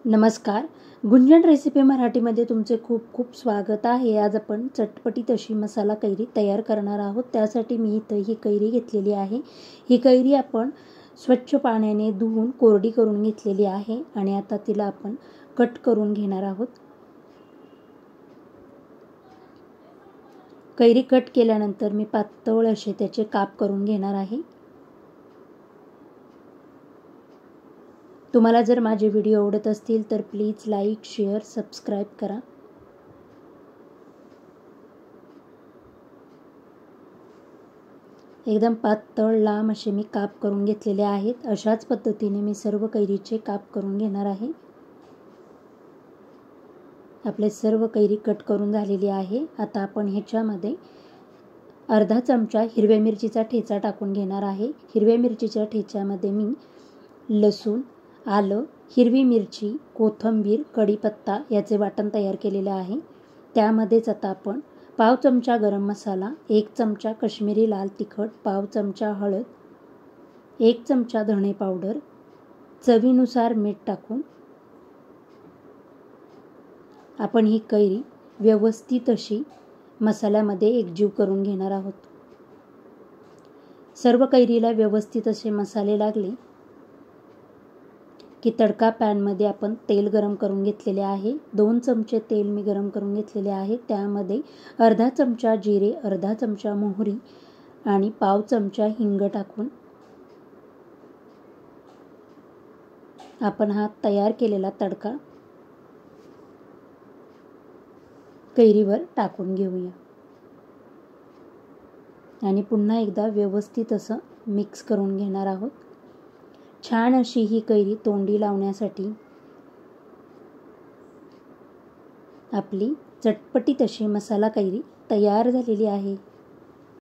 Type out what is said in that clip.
नमस्कार. गुंजन रेसिपी मराठीमध्ये तुमचे खूप खूप स्वागत आहे. आज आपण चटपटीत अशी मसाला कैरी तयार करणार आहोत. त्यासाठी मी इथं ही कैरी घेतलेली आहे. ही कैरी आपण स्वच्छ पाण्याने धुवून कोरडी करून घेतलेली आहे आणि आता तिला आपण कट करून घेणार आहोत. कैरी कट केल्यानंतर मी पातळ असे त्याचे काप करून घेणार आहे. तुम्हाला जर माझे व्हिडिओ आवडत असतील तर प्लीज लाईक, शेअर, सबस्क्राईब करा. एकदम पातळ लांब असे मी काप करून घेतलेले आहेत. अशाच पद्धतीने मी सर्व कैरीचे काप करून घेणार आहे. आपले सर्व कैरी कट करून झालेली आहे. आता आपण ह्याच्यामध्ये अर्धा चमचा हिरव्या मिरचीचा ठेचा टाकून घेणार आहे. हिरव्या मिरचीच्या ठेच्यामध्ये मी लसूण, आलं, हिरवी मिरची, कोथिंबीर, कढीपत्ता याचे वाटण तयार केलेले आहे. त्यामध्येच आता आपण पाव चमचा गरम मसाला, 1 चमचा काश्मीरी लाल तिखट, पाव चमचा हळद, 1 चमचा धणे पावडर, चवीनुसार मीठ टाकून आपण ही कैरी व्यवस्थित अशी मसाल्यामध्ये एकजीव करून घेणार आहोत. सर्व कैरीला व्यवस्थित असे मसाले लागले की तडका पॅनमध्ये आपण तेल गरम करून घेतलेले आहे. 2 चमचे तेल मी गरम करून घेतलेले आहे. त्यामध्ये अर्धा चमचा जिरे, अर्धा चमचा मोहरी आणि पाव चमचा हिंग टाकून आपण हा तयार केलेला तडका कैरीवर टाकून घेऊया आणि पुन्हा एकदा व्यवस्थित असं मिक्स करून घेणार आहोत. छान अशी ही कैरी तोंडी लावण्यासाठी आपली चटपटीत अशी मसाला कैरी तयार झालेली आहे.